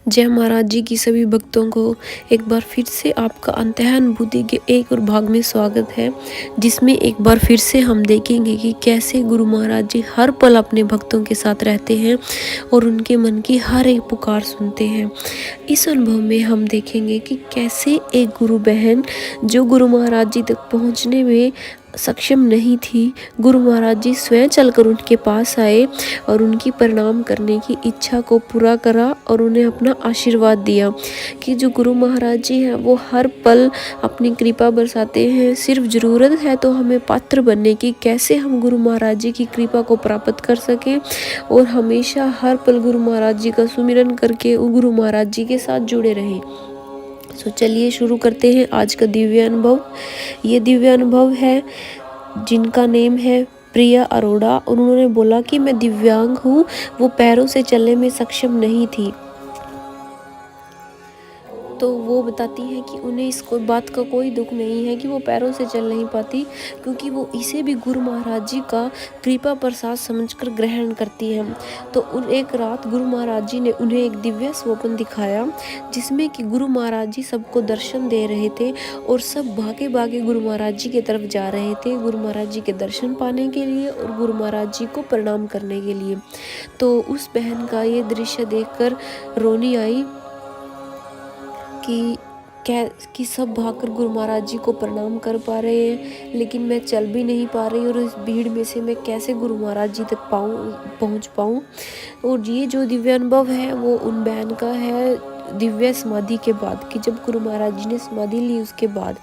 जय महाराज जी की सभी भक्तों को एक बार फिर से आपका अंतःनुभूति के एक और भाग में स्वागत है, जिसमें एक बार फिर से हम देखेंगे कि कैसे गुरु महाराज जी हर पल अपने भक्तों के साथ रहते हैं और उनके मन की हर एक पुकार सुनते हैं। इस अनुभव में हम देखेंगे कि कैसे एक गुरु बहन जो गुरु महाराज जी तक पहुंचने में सक्षम नहीं थी, गुरु महाराज जी स्वयं चलकर उनके पास आए और उनकी प्रणाम करने की इच्छा को पूरा करा और उन्हें अपना आशीर्वाद दिया कि जो गुरु महाराज जी हैं वो हर पल अपनी कृपा बरसाते हैं। सिर्फ ज़रूरत है तो हमें पात्र बनने की, कैसे हम गुरु महाराज जी की कृपा को प्राप्त कर सकें और हमेशा हर पल गुरु महाराज जी का सुमिरन करके गुरु महाराज जी के साथ जुड़े रहें। तो चलिए शुरू करते हैं आज का दिव्य अनुभव। ये दिव्य अनुभव है जिनका नेम है प्रिया अरोड़ा। उन्होंने बोला कि मैं दिव्यांग हूँ, वो पैरों से चलने में सक्षम नहीं थी। तो वो बताती हैं कि उन्हें इस बात का कोई दुख नहीं है कि वो पैरों से चल नहीं पाती, क्योंकि वो इसे भी गुरु महाराज जी का कृपा प्रसाद समझकर ग्रहण करती हैं। तो उन एक रात गुरु महाराज जी ने उन्हें एक दिव्य स्वप्न दिखाया, जिसमें कि गुरु महाराज जी सबको दर्शन दे रहे थे और सब भागे भागे गुरु महाराज जी की तरफ जा रहे थे, गुरु महाराज जी के दर्शन पाने के लिए और गुरु महाराज जी को प्रणाम करने के लिए। तो उस बहन का ये दृश्य देखकर रोनी आई कि सब भागकर गुरु महाराज जी को प्रणाम कर पा रहे हैं, लेकिन मैं चल भी नहीं पा रही और इस भीड़ में से मैं कैसे गुरु महाराज जी तक पहुंच पाऊँ। और ये जो दिव्य अनुभव है वो उन बहन का है दिव्य समाधि के बाद, कि जब गुरु महाराज जी ने समाधि ली उसके बाद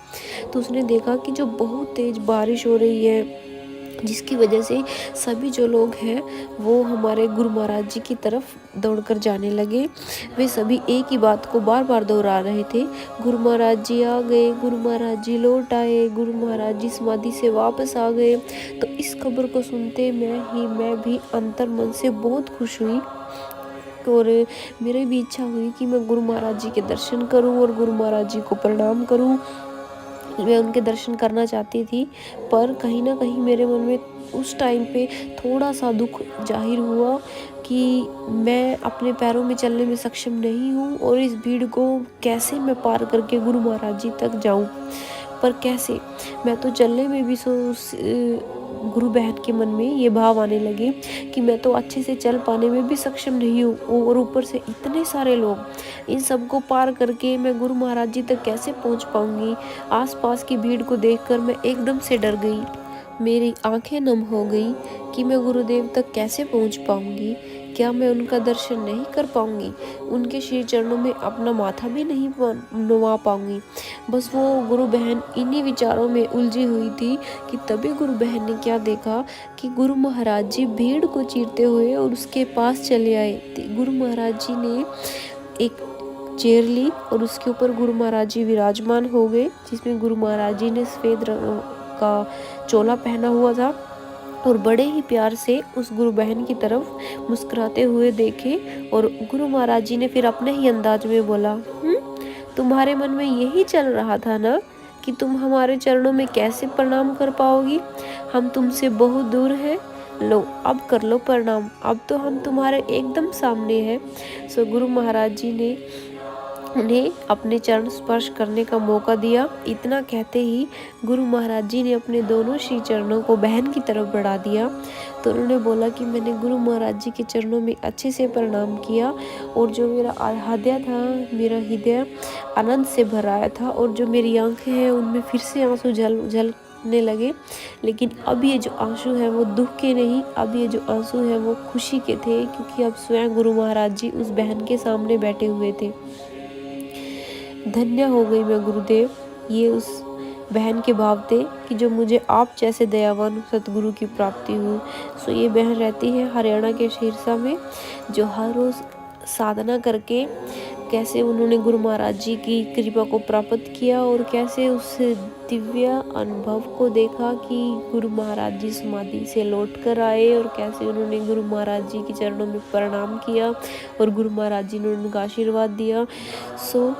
तो उसने देखा कि जो बहुत तेज बारिश हो रही है, जिसकी वजह से सभी जो लोग हैं वो हमारे गुरु महाराज जी की तरफ दौड़कर जाने लगे। वे सभी एक ही बात को बार बार दोहरा रहे थे, गुरु महाराज जी आ गए, गुरु महाराज जी लौट आए, गुरु महाराज जी समाधि से वापस आ गए। तो इस खबर को सुनते मैं भी अंतर मन से बहुत खुश हुई और मेरी भी इच्छा हुई कि मैं गुरु महाराज जी के दर्शन करूं और गुरु महाराज जी को प्रणाम करूं। मैं उनके दर्शन करना चाहती थी, पर कहीं ना कहीं मेरे मन में उस टाइम पे थोड़ा सा दुख जाहिर हुआ कि मैं अपने पैरों में चलने में सक्षम नहीं हूँ और इस भीड़ को कैसे मैं पार करके गुरु महाराज जी तक जाऊँ। पर कैसे, मैं तो चलने में भी गुरु बहन के मन में ये भाव आने लगे कि मैं तो अच्छे से चल पाने में भी सक्षम नहीं हूँ और ऊपर से इतने सारे लोग, इन सबको पार करके मैं गुरु महाराज जी तक कैसे पहुँच पाऊँगी। आसपास की भीड़ को देखकर मैं एकदम से डर गई, मेरी आंखें नम हो गई कि मैं गुरुदेव तक कैसे पहुँच पाऊँगी। क्या मैं उनका दर्शन नहीं कर पाऊँगी, उनके श्री चरणों में अपना माथा भी नहीं नुमा पाऊँगी। बस वो गुरु बहन इन्हीं विचारों में उलझी हुई थी कि तभी गुरु बहन ने क्या देखा कि गुरु महाराज जी भीड़ को चीरते हुए और उसके पास चले आए। गुरु महाराज जी ने एक चेयर ली और उसके ऊपर गुरु महाराज जी विराजमान हो गए, जिसमें गुरु महाराज जी ने सफ़ेद रंग का चोला पहना हुआ था और बड़े ही प्यार से उस गुरु बहन की तरफ मुस्कुराते हुए देखे। और गुरु महाराज जी ने फिर अपने ही अंदाज में बोला, तुम्हारे मन में यही चल रहा था ना कि तुम हमारे चरणों में कैसे प्रणाम कर पाओगी, हम तुमसे बहुत दूर हैं, लो अब कर लो प्रणाम, अब तो हम तुम्हारे एकदम सामने हैं। सो गुरु महाराज जी ने उन्हें अपने चरण स्पर्श करने का मौका दिया। इतना कहते ही गुरु महाराज जी ने अपने दोनों श्री चरणों को बहन की तरफ बढ़ा दिया। तो उन्होंने बोला कि मैंने गुरु महाराज जी के चरणों में अच्छे से प्रणाम किया और जो मेरा हृदय था, मेरा हृदय आनंद से भर आया था और जो मेरी आंखें हैं उनमें फिर से आंसू झलने लगे। लेकिन अब ये जो आंसू हैं वो दुख के नहीं, अब ये जो आंसू हैं वो खुशी के थे, क्योंकि अब स्वयं गुरु महाराज जी उस बहन के सामने बैठे हुए थे। धन्य हो गई मैं गुरुदेव, ये उस बहन के भाव थे कि जो मुझे आप जैसे दयावान सतगुरु की प्राप्ति हुई। सो ये बहन रहती है हरियाणा के सिरसा में, जो हर रोज़ साधना करके कैसे उन्होंने गुरु महाराज जी की कृपा को प्राप्त किया और कैसे उस दिव्य अनुभव को देखा कि गुरु महाराज जी समाधि से लौट कर आए और कैसे उन्होंने गुरु महाराज जी के चरणों में प्रणाम किया और गुरु महाराज जी ने उनका आशीर्वाद दिया। सो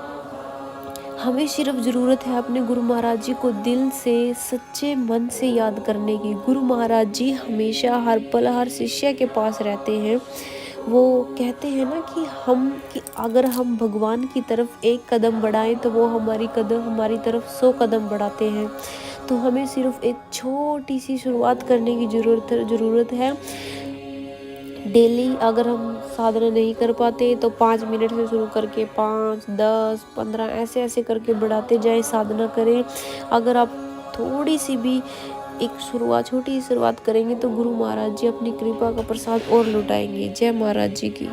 हमें सिर्फ ज़रूरत है अपने गुरु महाराज जी को दिल से सच्चे मन से याद करने की। गुरु महाराज जी हमेशा हर पल हर शिष्य के पास रहते हैं वो कहते हैं ना कि अगर हम भगवान की तरफ एक कदम बढ़ाएं तो वो हमारी तरफ 100 कदम बढ़ाते हैं। तो हमें सिर्फ एक छोटी सी शुरुआत करने की ज़रूरत है। डेली अगर हम साधना नहीं कर पाते तो 5 मिनट से शुरू करके 5, 10, 15 ऐसे करके बढ़ाते जाएं, साधना करें। अगर आप थोड़ी सी भी छोटी शुरुआत करेंगे तो गुरु महाराज जी अपनी कृपा का प्रसाद और लुटाएंगे। जय महाराज जी की।